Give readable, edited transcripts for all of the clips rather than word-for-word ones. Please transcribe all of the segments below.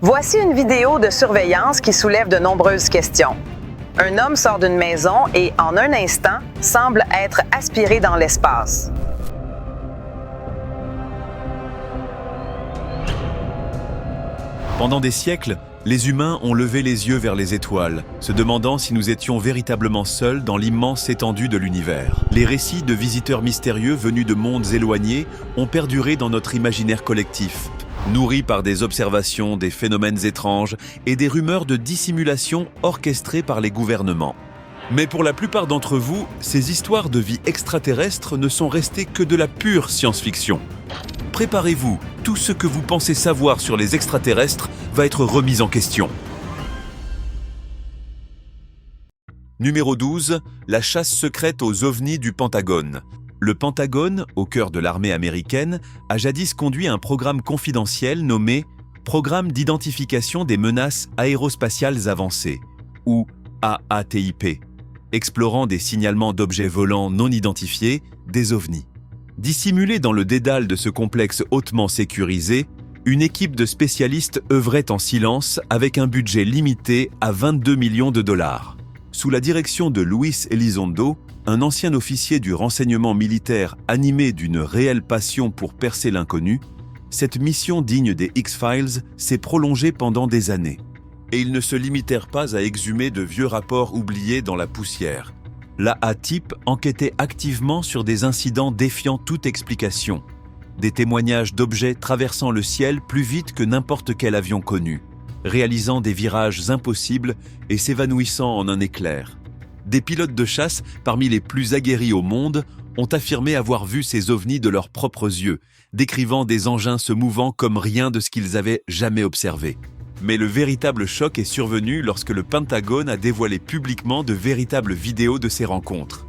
Voici une vidéo de surveillance qui soulève de nombreuses questions. Un homme sort d'une maison et, en un instant, semble être aspiré dans l'espace. Pendant des siècles, les humains ont levé les yeux vers les étoiles, se demandant si nous étions véritablement seuls dans l'immense étendue de l'univers. Les récits de visiteurs mystérieux venus de mondes éloignés ont perduré dans notre imaginaire collectif, nourris par des observations, des phénomènes étranges et des rumeurs de dissimulation orchestrées par les gouvernements. Mais pour la plupart d'entre vous, ces histoires de vie extraterrestre ne sont restées que de la pure science-fiction. Préparez-vous, tout ce que vous pensez savoir sur les extraterrestres va être remis en question. Numéro 12, la chasse secrète aux ovnis du Pentagone. Le Pentagone, au cœur de l'armée américaine, a jadis conduit un programme confidentiel nommé Programme d'identification des menaces aérospatiales avancées, ou AATIP, explorant des signalements d'objets volants non identifiés, des ovnis. Dissimulée dans le dédale de ce complexe hautement sécurisé, une équipe de spécialistes œuvrait en silence avec un budget limité à 22 millions de dollars. Sous la direction de Luis Elizondo, un ancien officier du renseignement militaire animé d'une réelle passion pour percer l'inconnu, cette mission digne des X-Files s'est prolongée pendant des années. Et ils ne se limitèrent pas à exhumer de vieux rapports oubliés dans la poussière. L'AATIP enquêtait activement sur des incidents défiant toute explication, des témoignages d'objets traversant le ciel plus vite que n'importe quel avion connu, réalisant des virages impossibles et s'évanouissant en un éclair. Des pilotes de chasse, parmi les plus aguerris au monde, ont affirmé avoir vu ces ovnis de leurs propres yeux, décrivant des engins se mouvant comme rien de ce qu'ils avaient jamais observé. Mais le véritable choc est survenu lorsque le Pentagone a dévoilé publiquement de véritables vidéos de ces rencontres.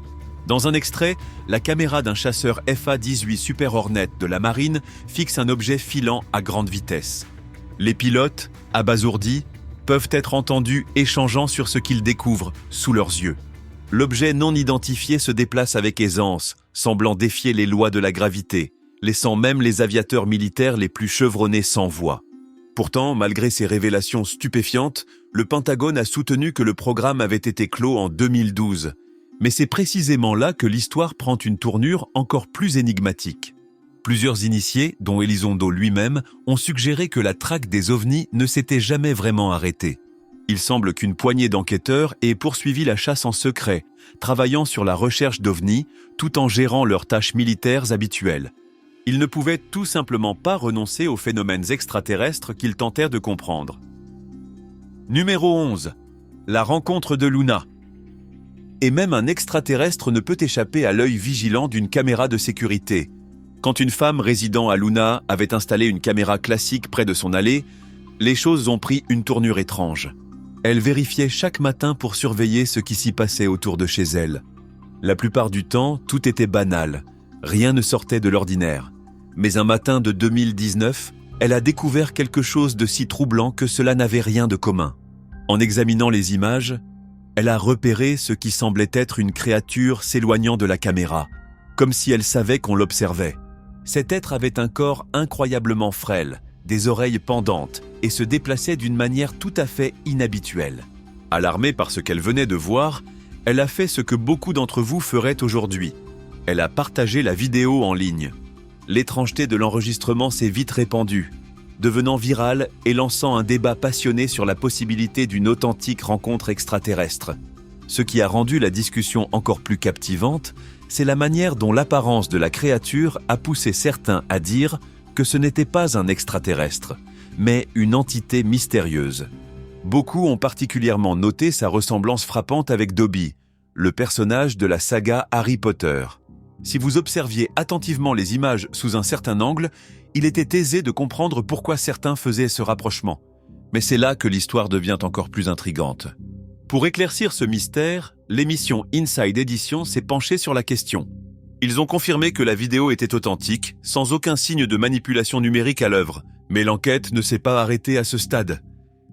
Dans un extrait, la caméra d'un chasseur FA-18 Super Hornet de la marine fixe un objet filant à grande vitesse. Les pilotes, abasourdis, peuvent être entendus échangeant sur ce qu'ils découvrent sous leurs yeux. L'objet non identifié se déplace avec aisance, semblant défier les lois de la gravité, laissant même les aviateurs militaires les plus chevronnés sans voix. Pourtant, malgré ces révélations stupéfiantes, le Pentagone a soutenu que le programme avait été clos en 2012. Mais c'est précisément là que l'histoire prend une tournure encore plus énigmatique. Plusieurs initiés, dont Elizondo lui-même, ont suggéré que la traque des ovnis ne s'était jamais vraiment arrêtée. Il semble qu'une poignée d'enquêteurs ait poursuivi la chasse en secret, travaillant sur la recherche d'ovnis, tout en gérant leurs tâches militaires habituelles. Ils ne pouvaient tout simplement pas renoncer aux phénomènes extraterrestres qu'ils tentèrent de comprendre. Numéro 11. La rencontre de Luna. Et même un extraterrestre ne peut échapper à l'œil vigilant d'une caméra de sécurité. Quand une femme résidant à Luna avait installé une caméra classique près de son allée, les choses ont pris une tournure étrange. Elle vérifiait chaque matin pour surveiller ce qui s'y passait autour de chez elle. La plupart du temps, tout était banal. Rien ne sortait de l'ordinaire. Mais un matin de 2019, elle a découvert quelque chose de si troublant que cela n'avait rien de commun. En examinant les images, elle a repéré ce qui semblait être une créature s'éloignant de la caméra, comme si elle savait qu'on l'observait. Cet être avait un corps incroyablement frêle, des oreilles pendantes et se déplaçait d'une manière tout à fait inhabituelle. Alarmée par ce qu'elle venait de voir, elle a fait ce que beaucoup d'entre vous feraient aujourd'hui. Elle a partagé la vidéo en ligne. L'étrangeté de l'enregistrement s'est vite répandue, devenant virale et lançant un débat passionné sur la possibilité d'une authentique rencontre extraterrestre. Ce qui a rendu la discussion encore plus captivante, c'est la manière dont l'apparence de la créature a poussé certains à dire que ce n'était pas un extraterrestre, mais une entité mystérieuse. Beaucoup ont particulièrement noté sa ressemblance frappante avec Dobby, le personnage de la saga Harry Potter. Si vous observiez attentivement les images sous un certain angle, il était aisé de comprendre pourquoi certains faisaient ce rapprochement. Mais c'est là que l'histoire devient encore plus intrigante. Pour éclaircir ce mystère, l'émission Inside Edition s'est penchée sur la question. Ils ont confirmé que la vidéo était authentique, sans aucun signe de manipulation numérique à l'œuvre. Mais l'enquête ne s'est pas arrêtée à ce stade.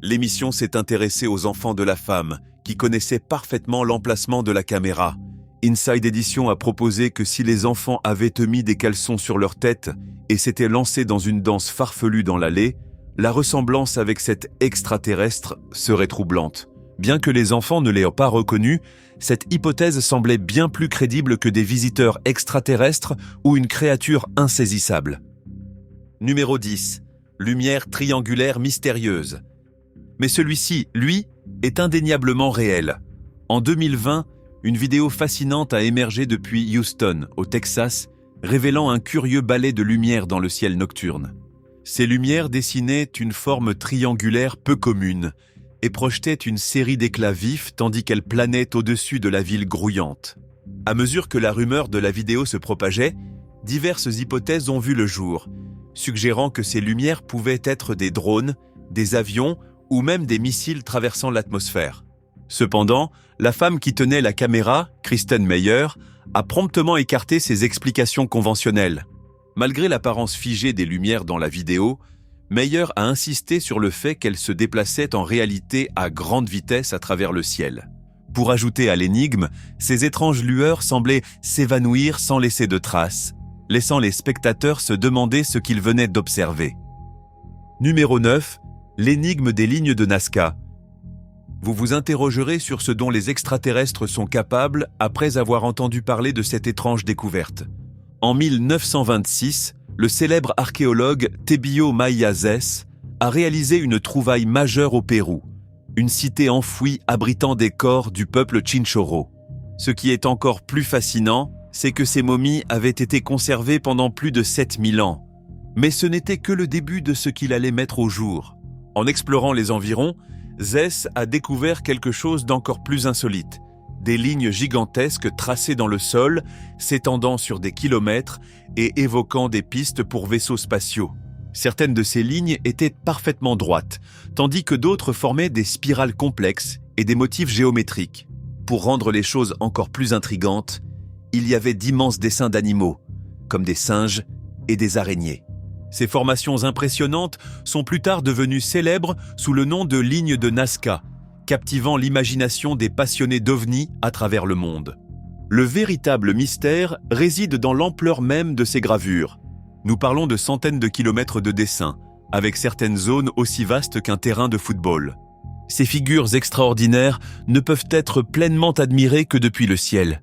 L'émission s'est intéressée aux enfants de la femme, qui connaissaient parfaitement l'emplacement de la caméra. Inside Edition a proposé que si les enfants avaient mis des caleçons sur leur tête et s'étaient lancés dans une danse farfelue dans l'allée, la ressemblance avec cet extraterrestre serait troublante. Bien que les enfants ne l'aient pas reconnu, cette hypothèse semblait bien plus crédible que des visiteurs extraterrestres ou une créature insaisissable. Numéro 10. Lumière triangulaire mystérieuse. Mais celui-ci, lui, est indéniablement réel. En 2020, une vidéo fascinante a émergé depuis Houston, au Texas, révélant un curieux balai de lumière dans le ciel nocturne. Ces lumières dessinaient une forme triangulaire peu commune et projetaient une série d'éclats vifs tandis qu'elles planaient au-dessus de la ville grouillante. À mesure que la rumeur de la vidéo se propageait, diverses hypothèses ont vu le jour, suggérant que ces lumières pouvaient être des drones, des avions ou même des missiles traversant l'atmosphère. Cependant, la femme qui tenait la caméra, Kristen Meyer, a promptement écarté ces explications conventionnelles. Malgré l'apparence figée des lumières dans la vidéo, Meyer a insisté sur le fait qu'elles se déplaçaient en réalité à grande vitesse à travers le ciel. Pour ajouter à l'énigme, ces étranges lueurs semblaient s'évanouir sans laisser de traces, laissant les spectateurs se demander ce qu'ils venaient d'observer. Numéro 9. L'énigme des lignes de Nazca. Vous vous interrogerez sur ce dont les extraterrestres sont capables après avoir entendu parler de cette étrange découverte. En 1926, le célèbre archéologue Tebio Mayazes a réalisé une trouvaille majeure au Pérou, une cité enfouie abritant des corps du peuple Chinchorro. Ce qui est encore plus fascinant, c'est que ces momies avaient été conservées pendant plus de 7000 ans. Mais ce n'était que le début de ce qu'il allait mettre au jour. En explorant les environs, Zès a découvert quelque chose d'encore plus insolite. Des lignes gigantesques tracées dans le sol, s'étendant sur des kilomètres et évoquant des pistes pour vaisseaux spatiaux. Certaines de ces lignes étaient parfaitement droites, tandis que d'autres formaient des spirales complexes et des motifs géométriques. Pour rendre les choses encore plus intrigantes, il y avait d'immenses dessins d'animaux, comme des singes et des araignées. Ces formations impressionnantes sont plus tard devenues célèbres sous le nom de lignes de Nazca, captivant l'imagination des passionnés d'ovnis à travers le monde. Le véritable mystère réside dans l'ampleur même de ces gravures. Nous parlons de centaines de kilomètres de dessins, avec certaines zones aussi vastes qu'un terrain de football. Ces figures extraordinaires ne peuvent être pleinement admirées que depuis le ciel.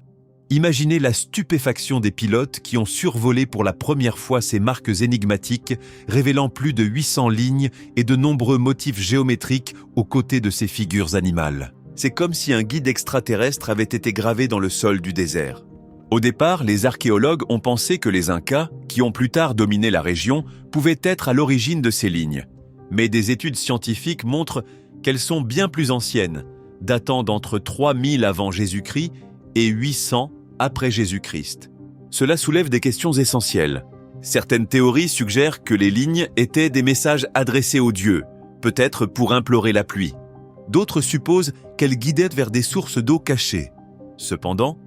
Imaginez la stupéfaction des pilotes qui ont survolé pour la première fois ces marques énigmatiques, révélant plus de 800 lignes et de nombreux motifs géométriques aux côtés de ces figures animales. C'est comme si un guide extraterrestre avait été gravé dans le sol du désert. Au départ, les archéologues ont pensé que les Incas, qui ont plus tard dominé la région, pouvaient être à l'origine de ces lignes. Mais des études scientifiques montrent qu'elles sont bien plus anciennes, datant d'entre 3000 avant Jésus-Christ et 800 après Jésus-Christ. Cela soulève des questions essentielles. Certaines théories suggèrent que les lignes étaient des messages adressés aux dieux, peut-être pour implorer la pluie. D'autres supposent qu'elles guidaient vers des sources d'eau cachées. Cependant,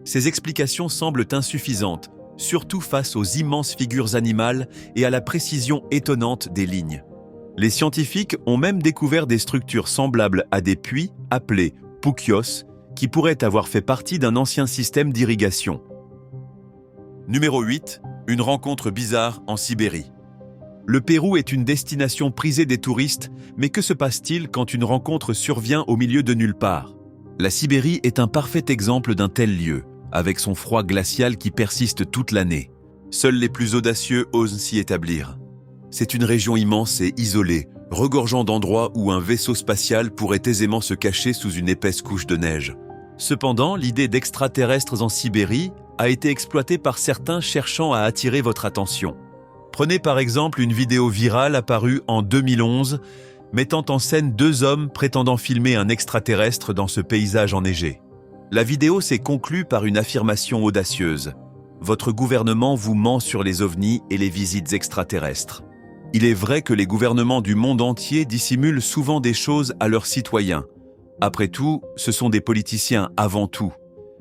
ces explications semblent insuffisantes, surtout face aux immenses figures animales et à la précision étonnante des lignes. Les scientifiques ont même découvert des structures semblables à des puits appelés puquios, qui pourraient avoir fait partie d'un ancien système d'irrigation. Numéro 8. Une rencontre bizarre en Sibérie. Le Pérou est une destination prisée des touristes, mais que se passe-t-il quand une rencontre survient au milieu de nulle part? La Sibérie est un parfait exemple d'un tel lieu, avec son froid glacial qui persiste toute l'année. Seuls les plus audacieux osent s'y établir. C'est une région immense et isolée, regorgeant d'endroits où un vaisseau spatial pourrait aisément se cacher sous une épaisse couche de neige. Cependant, l'idée d'extraterrestres en Sibérie a été exploitée par certains cherchant à attirer votre attention. Prenez par exemple une vidéo virale apparue en 2011, mettant en scène deux hommes prétendant filmer un extraterrestre dans ce paysage enneigé. La vidéo s'est conclue par une affirmation audacieuse. Votre gouvernement vous ment sur les ovnis et les visites extraterrestres. Il est vrai que les gouvernements du monde entier dissimulent souvent des choses à leurs citoyens. Après tout, ce sont des politiciens avant tout.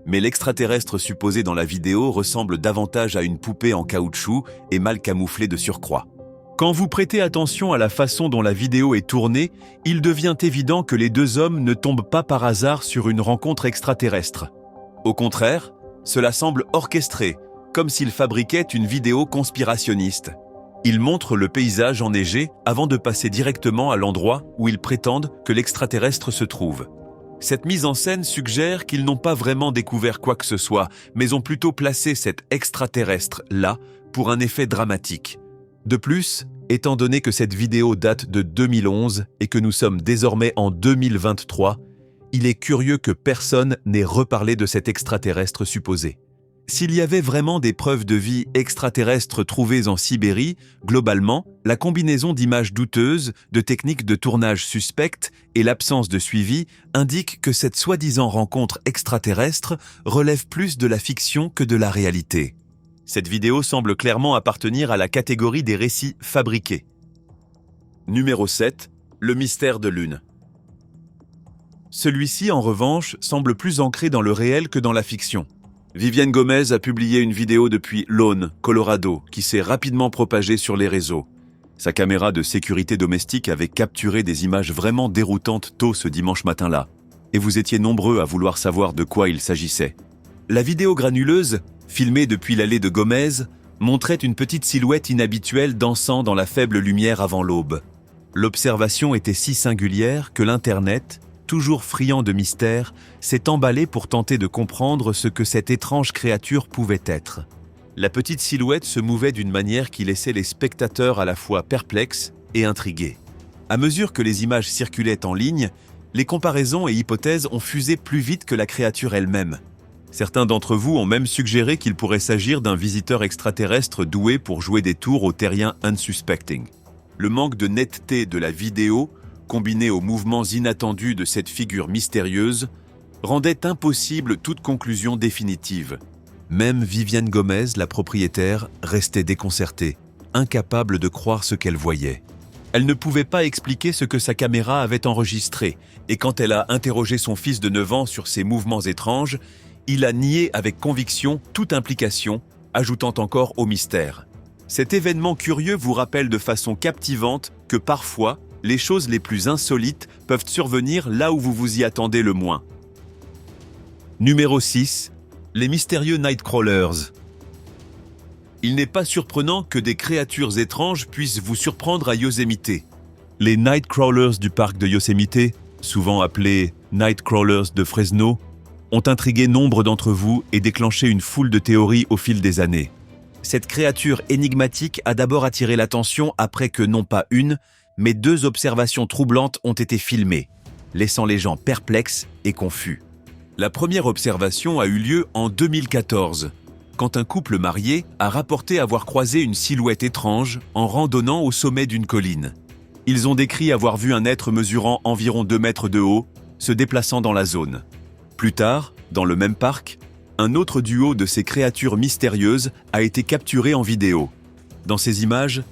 Mais l'extraterrestre supposé dans la vidéo ressemble davantage à une poupée en caoutchouc et mal camouflée de surcroît. Quand vous prêtez attention à la façon dont la vidéo est tournée, il devient évident que les deux hommes ne tombent pas par hasard sur une rencontre extraterrestre. Au contraire, cela semble orchestré, comme s'ils fabriquaient une vidéo conspirationniste. Ils montrent le paysage enneigé avant de passer directement à l'endroit où ils prétendent que l'extraterrestre se trouve. Cette mise en scène suggère qu'ils n'ont pas vraiment découvert quoi que ce soit, mais ont plutôt placé cet extraterrestre là pour un effet dramatique. De plus, étant donné que cette vidéo date de 2011 et que nous sommes désormais en 2023, il est curieux que personne n'ait reparlé de cet extraterrestre supposé. S'il y avait vraiment des preuves de vie extraterrestre trouvées en Sibérie, globalement, la combinaison d'images douteuses, de techniques de tournage suspectes et l'absence de suivi indique que cette soi-disant rencontre extraterrestre relève plus de la fiction que de la réalité. Cette vidéo semble clairement appartenir à la catégorie des récits fabriqués. Numéro 7. Le mystère de Lune. Celui-ci, en revanche, semble plus ancré dans le réel que dans la fiction. Vivienne Gomez a publié une vidéo depuis Lone, Colorado, qui s'est rapidement propagée sur les réseaux. Sa caméra de sécurité domestique avait capturé des images vraiment déroutantes tôt ce dimanche matin-là. Et vous étiez nombreux à vouloir savoir de quoi il s'agissait. La vidéo granuleuse, filmée depuis l'allée de Gomez, montrait une petite silhouette inhabituelle dansant dans la faible lumière avant l'aube. L'observation était si singulière que l'Internet, toujours friand de mystère, s'est emballé pour tenter de comprendre ce que cette étrange créature pouvait être. La petite silhouette se mouvait d'une manière qui laissait les spectateurs à la fois perplexes et intrigués. À mesure que les images circulaient en ligne, les comparaisons et hypothèses ont fusé plus vite que la créature elle-même. Certains d'entre vous ont même suggéré qu'il pourrait s'agir d'un visiteur extraterrestre doué pour jouer des tours aux terriens unsuspecting. Le manque de netteté de la vidéo, combiné aux mouvements inattendus de cette figure mystérieuse, rendait impossible toute conclusion définitive. Même Vivienne Gomez, la propriétaire, restait déconcertée, incapable de croire ce qu'elle voyait. Elle ne pouvait pas expliquer ce que sa caméra avait enregistré, et quand elle a interrogé son fils de 9 ans sur ces mouvements étranges, il a nié avec conviction toute implication, ajoutant encore au mystère. Cet événement curieux vous rappelle de façon captivante que parfois, les choses les plus insolites peuvent survenir là où vous vous y attendez le moins. Numéro 6. Les mystérieux Nightcrawlers. Il n'est pas surprenant que des créatures étranges puissent vous surprendre à Yosemite. Les Nightcrawlers du parc de Yosemite, souvent appelés Nightcrawlers de Fresno, ont intrigué nombre d'entre vous et déclenché une foule de théories au fil des années. Cette créature énigmatique a d'abord attiré l'attention après que non pas une, mais 2 observations troublantes ont été filmées, laissant les gens perplexes et confus. La première observation a eu lieu en 2014, quand un couple marié a rapporté avoir croisé une silhouette étrange en randonnant au sommet d'une colline. Ils ont décrit avoir vu un être mesurant environ 2 mètres de haut, se déplaçant dans la zone. Plus tard, dans le même parc, un autre duo de ces créatures mystérieuses a été capturé en vidéo. Dans ces images,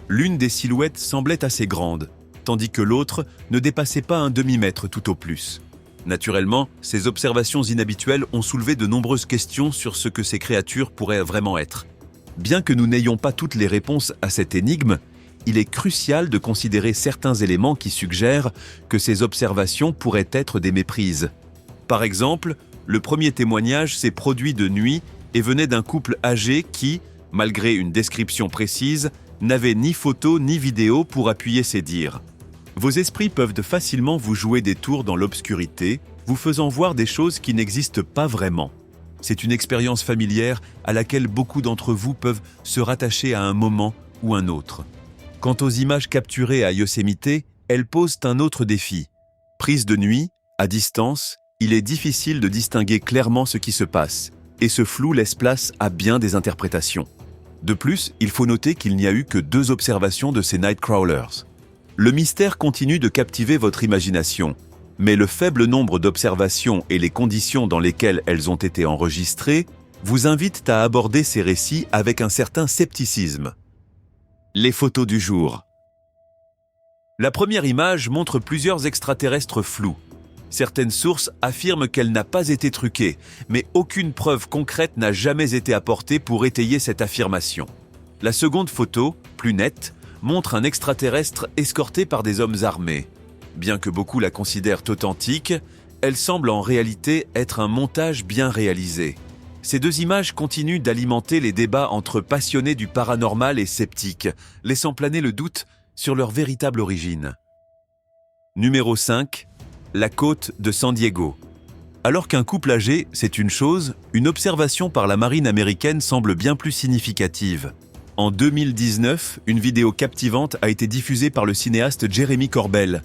l'une des silhouettes semblait assez grande, tandis que l'autre ne dépassait pas un demi-mètre tout au plus. Naturellement, ces observations inhabituelles ont soulevé de nombreuses questions sur ce que ces créatures pourraient vraiment être. Bien que nous n'ayons pas toutes les réponses à cette énigme, il est crucial de considérer certains éléments qui suggèrent que ces observations pourraient être des méprises. Par exemple, le premier témoignage s'est produit de nuit et venait d'un couple âgé qui, malgré une description précise, n'avait ni photo ni vidéo pour appuyer ses dires. Vos esprits peuvent facilement vous jouer des tours dans l'obscurité, vous faisant voir des choses qui n'existent pas vraiment. C'est une expérience familière à laquelle beaucoup d'entre vous peuvent se rattacher à un moment ou un autre. Quant aux images capturées à Yosemite, elles posent un autre défi. Prises de nuit, à distance, il est difficile de distinguer clairement ce qui se passe, et ce flou laisse place à bien des interprétations. De plus, il faut noter qu'il n'y a eu que 2 observations de ces Nightcrawlers. Le mystère continue de captiver votre imagination, mais le faible nombre d'observations et les conditions dans lesquelles elles ont été enregistrées vous invitent à aborder ces récits avec un certain scepticisme. Les photos du jour. La première image montre plusieurs extraterrestres flous. Certaines sources affirment qu'elle n'a pas été truquée, mais aucune preuve concrète n'a jamais été apportée pour étayer cette affirmation. La seconde photo, plus nette, montre un extraterrestre escorté par des hommes armés. Bien que beaucoup la considèrent authentique, elle semble en réalité être un montage bien réalisé. Ces deux images continuent d'alimenter les débats entre passionnés du paranormal et sceptiques, laissant planer le doute sur leur véritable origine. Numéro 5. La côte de San Diego. Alors qu'un couple âgé, c'est une chose, une observation par la marine américaine semble bien plus significative. En 2019, une vidéo captivante a été diffusée par le cinéaste Jeremy Corbell.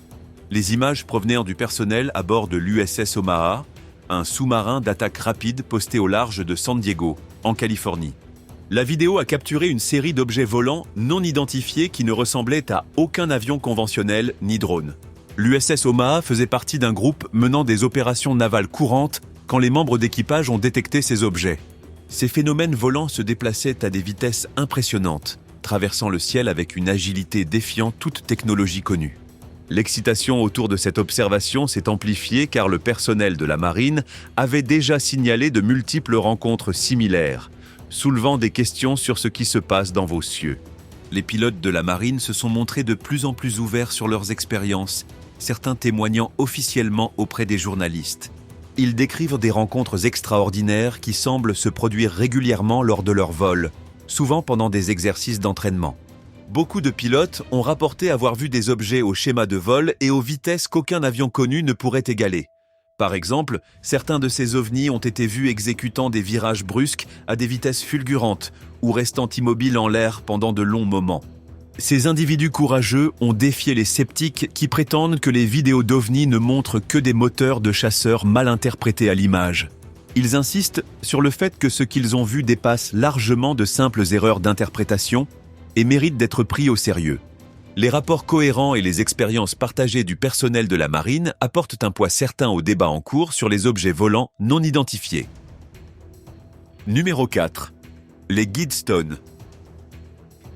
Les images provenaient du personnel à bord de l'USS Omaha, un sous-marin d'attaque rapide posté au large de San Diego, en Californie. La vidéo a capturé une série d'objets volants non identifiés qui ne ressemblaient à aucun avion conventionnel ni drone. L'USS Omaha faisait partie d'un groupe menant des opérations navales courantes quand les membres d'équipage ont détecté ces objets. Ces phénomènes volants se déplaçaient à des vitesses impressionnantes, traversant le ciel avec une agilité défiant toute technologie connue. L'excitation autour de cette observation s'est amplifiée car le personnel de la marine avait déjà signalé de multiples rencontres similaires, soulevant des questions sur ce qui se passe dans vos cieux. Les pilotes de la marine se sont montrés de plus en plus ouverts sur leurs expériences, certains témoignant officiellement auprès des journalistes. Ils décrivent des rencontres extraordinaires qui semblent se produire régulièrement lors de leur vol, souvent pendant des exercices d'entraînement. Beaucoup de pilotes ont rapporté avoir vu des objets au schéma de vol et aux vitesses qu'aucun avion connu ne pourrait égaler. Par exemple, certains de ces ovnis ont été vus exécutant des virages brusques à des vitesses fulgurantes ou restant immobiles en l'air pendant de longs moments. Ces individus courageux ont défié les sceptiques qui prétendent que les vidéos d'ovnis ne montrent que des moteurs de chasseurs mal interprétés à l'image. Ils insistent sur le fait que ce qu'ils ont vu dépasse largement de simples erreurs d'interprétation et mérite d'être pris au sérieux. Les rapports cohérents et les expériences partagées du personnel de la marine apportent un poids certain au débat en cours sur les objets volants non identifiés. Numéro 4. Les Guidestones.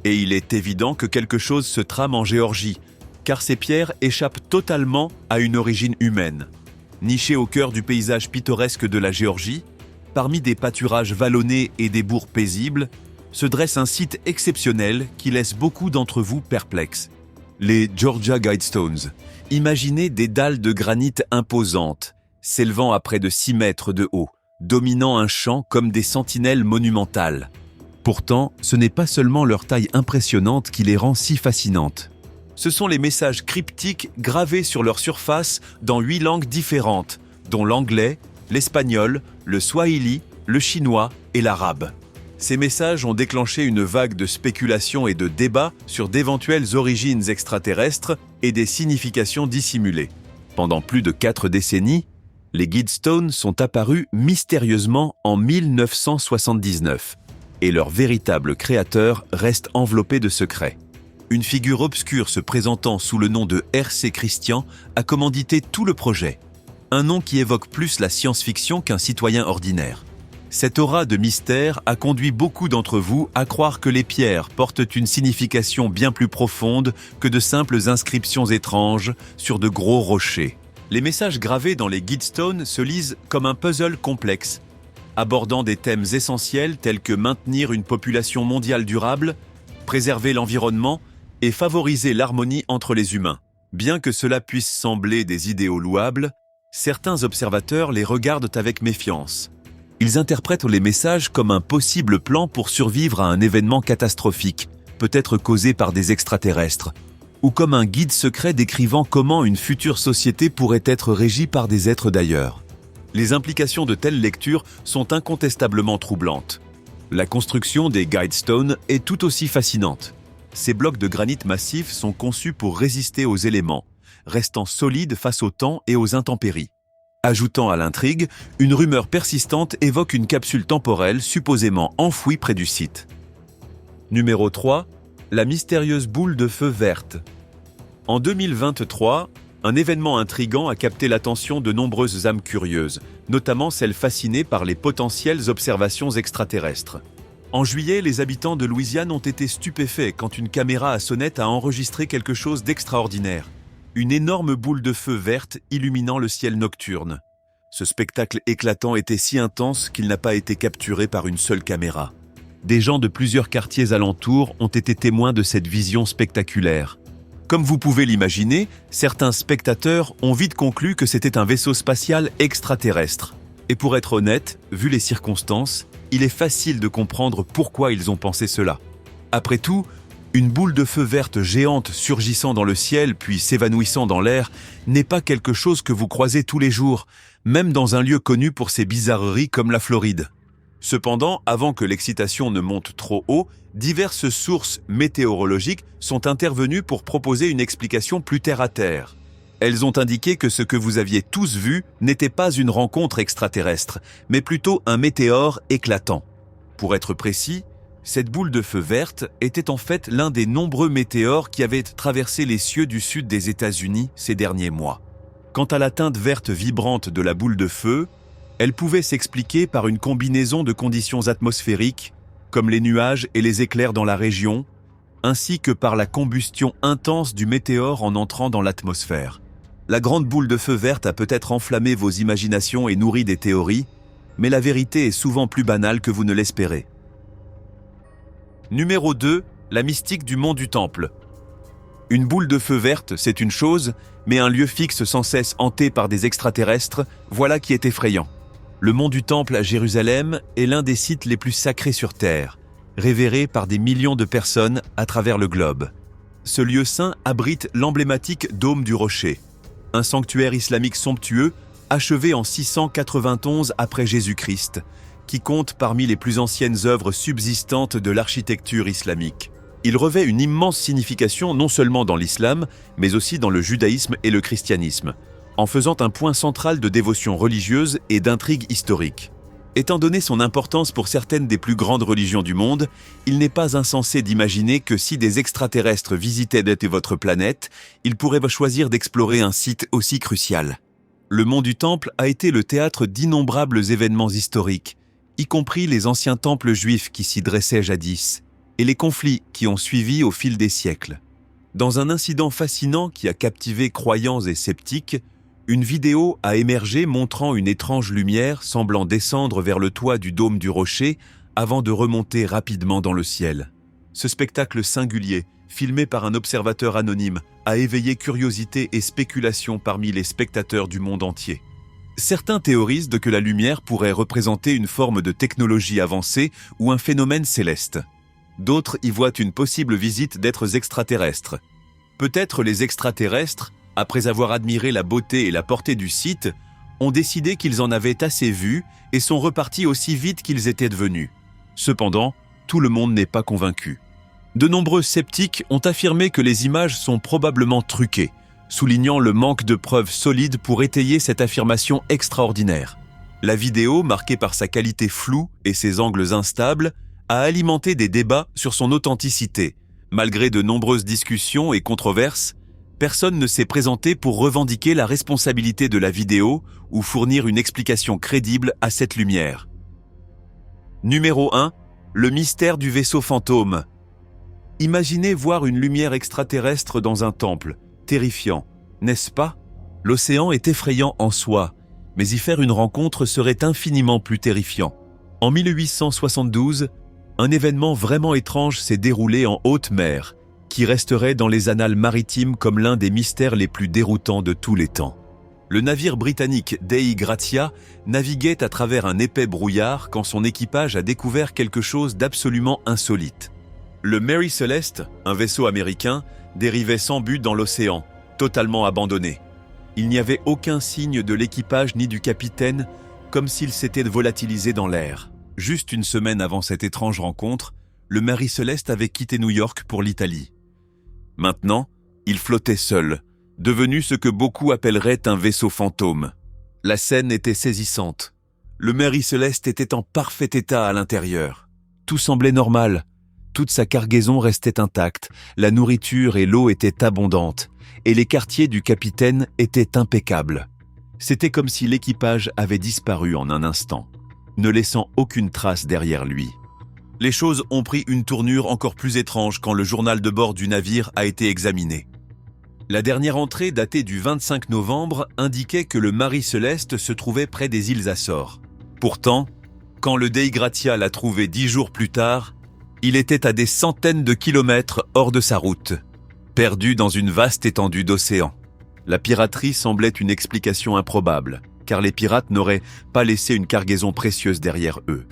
Et il est évident que quelque chose se trame en Géorgie, car ces pierres échappent totalement à une origine humaine. Nichées au cœur du paysage pittoresque de la Géorgie, parmi des pâturages vallonnés et des bourgs paisibles, se dresse un site exceptionnel qui laisse beaucoup d'entre vous perplexes. Les Georgia Guidestones. Imaginez des dalles de granit imposantes, s'élevant à près de 6 mètres de haut, dominant un champ comme des sentinelles monumentales. Pourtant, ce n'est pas seulement leur taille impressionnante qui les rend si fascinantes. Ce sont les messages cryptiques gravés sur leur surface dans 8 langues différentes, dont l'anglais, l'espagnol, le swahili, le chinois et l'arabe. Ces messages ont déclenché une vague de spéculations et de débats sur d'éventuelles origines extraterrestres et des significations dissimulées. Pendant plus de 4 décennies, les Guidestones sont apparus mystérieusement en 1979, et leur véritable créateur reste enveloppé de secrets. Une figure obscure se présentant sous le nom de R.C. Christian a commandité tout le projet, un nom qui évoque plus la science-fiction qu'un citoyen ordinaire. Cette aura de mystère a conduit beaucoup d'entre vous à croire que les pierres portent une signification bien plus profonde que de simples inscriptions étranges sur de gros rochers. Les messages gravés dans les Guidestones se lisent comme un puzzle complexe, abordant des thèmes essentiels tels que maintenir une population mondiale durable, préserver l'environnement et favoriser l'harmonie entre les humains. Bien que cela puisse sembler des idéaux louables, certains observateurs les regardent avec méfiance. Ils interprètent les messages comme un possible plan pour survivre à un événement catastrophique, peut-être causé par des extraterrestres, ou comme un guide secret décrivant comment une future société pourrait être régie par des êtres d'ailleurs. Les implications de telles lectures sont incontestablement troublantes. La construction des Guidestones est tout aussi fascinante. Ces blocs de granit massif sont conçus pour résister aux éléments, restant solides face au temps et aux intempéries. Ajoutant à l'intrigue, une rumeur persistante évoque une capsule temporelle supposément enfouie près du site. Numéro 3. La mystérieuse boule de feu verte. En 2023, un événement intrigant a capté l'attention de nombreuses âmes curieuses, notamment celles fascinées par les potentielles observations extraterrestres. En juillet, les habitants de Louisiane ont été stupéfaits quand une caméra à sonnette a enregistré quelque chose d'extraordinaire. Une énorme boule de feu verte illuminant le ciel nocturne. Ce spectacle éclatant était si intense qu'il n'a pas été capturé par une seule caméra. Des gens de plusieurs quartiers alentours ont été témoins de cette vision spectaculaire. Comme vous pouvez l'imaginer, certains spectateurs ont vite conclu que c'était un vaisseau spatial extraterrestre. Et pour être honnête, vu les circonstances, il est facile de comprendre pourquoi ils ont pensé cela. Après tout, une boule de feu verte géante surgissant dans le ciel puis s'évanouissant dans l'air n'est pas quelque chose que vous croisez tous les jours, même dans un lieu connu pour ses bizarreries comme la Floride. Cependant, avant que l'excitation ne monte trop haut, diverses sources météorologiques sont intervenues pour proposer une explication plus terre-à-terre. Elles ont indiqué que ce que vous aviez tous vu n'était pas une rencontre extraterrestre, mais plutôt un météore éclatant. Pour être précis, cette boule de feu verte était en fait l'un des nombreux météores qui avaient traversé les cieux du sud des États-Unis ces derniers mois. Quant à la teinte verte vibrante de la boule de feu, elle pouvait s'expliquer par une combinaison de conditions atmosphériques, comme les nuages et les éclairs dans la région, ainsi que par la combustion intense du météore en entrant dans l'atmosphère. La grande boule de feu verte a peut-être enflammé vos imaginations et nourri des théories, mais la vérité est souvent plus banale que vous ne l'espérez. Numéro 2, la mystique du mont du Temple. Une boule de feu verte, c'est une chose, mais un lieu fixe sans cesse hanté par des extraterrestres, voilà qui est effrayant. Le mont du Temple à Jérusalem est l'un des sites les plus sacrés sur Terre, révéré par des millions de personnes à travers le globe. Ce lieu saint abrite l'emblématique Dôme du Rocher, un sanctuaire islamique somptueux achevé en 691 après Jésus-Christ, qui compte parmi les plus anciennes œuvres subsistantes de l'architecture islamique. Il revêt une immense signification non seulement dans l'islam, mais aussi dans le judaïsme et le christianisme, en faisant un point central de dévotion religieuse et d'intrigue historique. Étant donné son importance pour certaines des plus grandes religions du monde, il n'est pas insensé d'imaginer que si des extraterrestres visitaient votre planète, ils pourraient choisir d'explorer un site aussi crucial. Le mont du Temple a été le théâtre d'innombrables événements historiques, y compris les anciens temples juifs qui s'y dressaient jadis, et les conflits qui ont suivi au fil des siècles. Dans un incident fascinant qui a captivé croyants et sceptiques, une vidéo a émergé montrant une étrange lumière semblant descendre vers le toit du dôme du rocher avant de remonter rapidement dans le ciel. Ce spectacle singulier, filmé par un observateur anonyme, a éveillé curiosité et spéculation parmi les spectateurs du monde entier. Certains théorisent que la lumière pourrait représenter une forme de technologie avancée ou un phénomène céleste. D'autres y voient une possible visite d'êtres extraterrestres. Peut-être les extraterrestres, après avoir admiré la beauté et la portée du site, ont décidé qu'ils en avaient assez vu et sont repartis aussi vite qu'ils étaient venus. Cependant, tout le monde n'est pas convaincu. De nombreux sceptiques ont affirmé que les images sont probablement truquées, soulignant le manque de preuves solides pour étayer cette affirmation extraordinaire. La vidéo, marquée par sa qualité floue et ses angles instables, a alimenté des débats sur son authenticité. Malgré de nombreuses discussions et controverses, personne ne s'est présenté pour revendiquer la responsabilité de la vidéo ou fournir une explication crédible à cette lumière. Numéro 1. Le mystère du vaisseau fantôme. Imaginez voir une lumière extraterrestre dans un temple. Terrifiant, n'est-ce pas? L'océan est effrayant en soi, mais y faire une rencontre serait infiniment plus terrifiant. En 1872, un événement vraiment étrange s'est déroulé en haute mer, qui resterait dans les annales maritimes comme l'un des mystères les plus déroutants de tous les temps. Le navire britannique Dei Gratia naviguait à travers un épais brouillard quand son équipage a découvert quelque chose d'absolument insolite. Le Mary Celeste, un vaisseau américain, dérivait sans but dans l'océan, totalement abandonné. Il n'y avait aucun signe de l'équipage ni du capitaine, comme s'il s'était volatilisé dans l'air. Juste une semaine avant cette étrange rencontre, le Mary Celeste avait quitté New York pour l'Italie. Maintenant, il flottait seul, devenu ce que beaucoup appelleraient un vaisseau fantôme. La scène était saisissante. Le Mary Celeste était en parfait état à l'intérieur. Tout semblait normal. Toute sa cargaison restait intacte, la nourriture et l'eau étaient abondantes, et les quartiers du capitaine étaient impeccables. C'était comme si l'équipage avait disparu en un instant, ne laissant aucune trace derrière lui. Les choses ont pris une tournure encore plus étrange quand le journal de bord du navire a été examiné. La dernière entrée, datée du 25 novembre, indiquait que le Mary Celeste se trouvait près des îles Açores. Pourtant, quand le Dei Gratia l'a trouvé 10 jours plus tard, il était à des centaines de kilomètres hors de sa route, perdu dans une vaste étendue d'océan. La piraterie semblait une explication improbable, car les pirates n'auraient pas laissé une cargaison précieuse derrière eux.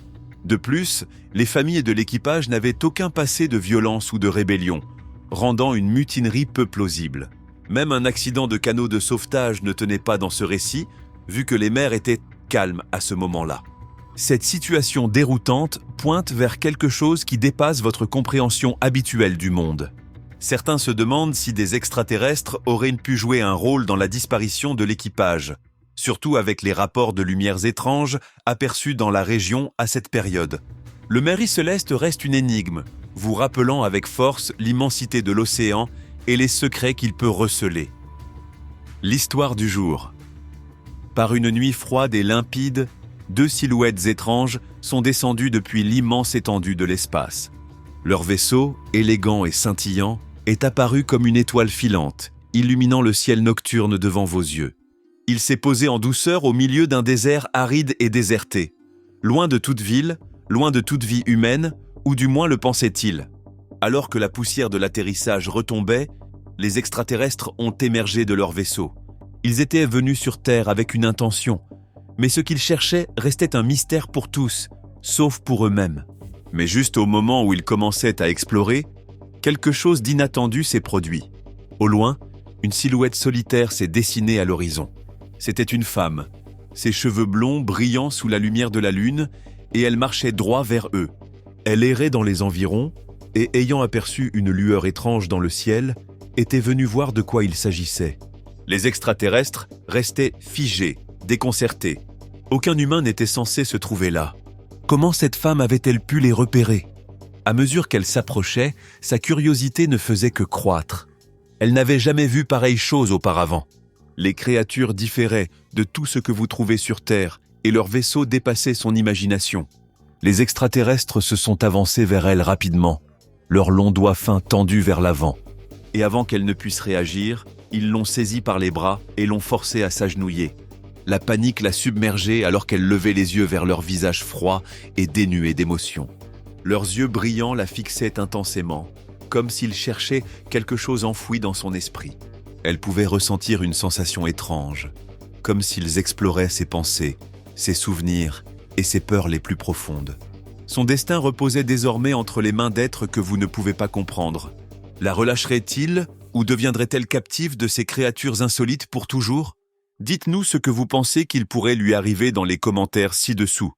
De plus, les familles de l'équipage n'avaient aucun passé de violence ou de rébellion, rendant une mutinerie peu plausible. Même un accident de canot de sauvetage ne tenait pas dans ce récit, vu que les mers étaient calmes à ce moment-là. Cette situation déroutante pointe vers quelque chose qui dépasse votre compréhension habituelle du monde. Certains se demandent si des extraterrestres auraient pu jouer un rôle dans la disparition de l'équipage, surtout avec les rapports de lumières étranges aperçus dans la région à cette période. Le Mary Celeste reste une énigme, vous rappelant avec force l'immensité de l'océan et les secrets qu'il peut receler. L'histoire du jour. Par une nuit froide et limpide, deux silhouettes étranges sont descendues depuis l'immense étendue de l'espace. Leur vaisseau, élégant et scintillant, est apparu comme une étoile filante, illuminant le ciel nocturne devant vos yeux. Il s'est posé en douceur au milieu d'un désert aride et déserté, loin de toute ville, loin de toute vie humaine, ou du moins le pensait-il. Alors que la poussière de l'atterrissage retombait, les extraterrestres ont émergé de leur vaisseau. Ils étaient venus sur Terre avec une intention, mais ce qu'ils cherchaient restait un mystère pour tous, sauf pour eux-mêmes. Mais juste au moment où ils commençaient à explorer, quelque chose d'inattendu s'est produit. Au loin, une silhouette solitaire s'est dessinée à l'horizon. C'était une femme, ses cheveux blonds brillant sous la lumière de la lune, et elle marchait droit vers eux. Elle errait dans les environs, et ayant aperçu une lueur étrange dans le ciel, était venue voir de quoi il s'agissait. Les extraterrestres restaient figés, déconcertés. Aucun humain n'était censé se trouver là. Comment cette femme avait-elle pu les repérer? À mesure qu'elle s'approchait, sa curiosité ne faisait que croître. Elle n'avait jamais vu pareille chose auparavant. Les créatures différaient de tout ce que vous trouvez sur Terre et leur vaisseau dépassait son imagination. Les extraterrestres se sont avancés vers elle rapidement, leurs longs doigts fins tendus vers l'avant. Et avant qu'elle ne puisse réagir, ils l'ont saisie par les bras et l'ont forcée à s'agenouiller. La panique l'a submergée alors qu'elle levait les yeux vers leur visage froid et dénué d'émotion. Leurs yeux brillants la fixaient intensément, comme s'ils cherchaient quelque chose enfoui dans son esprit. Elle pouvait ressentir une sensation étrange, comme s'ils exploraient ses pensées, ses souvenirs et ses peurs les plus profondes. Son destin reposait désormais entre les mains d'êtres que vous ne pouvez pas comprendre. La relâcherait-il ou deviendrait-elle captive de ces créatures insolites pour toujours? Dites-nous ce que vous pensez qu'il pourrait lui arriver dans les commentaires ci-dessous.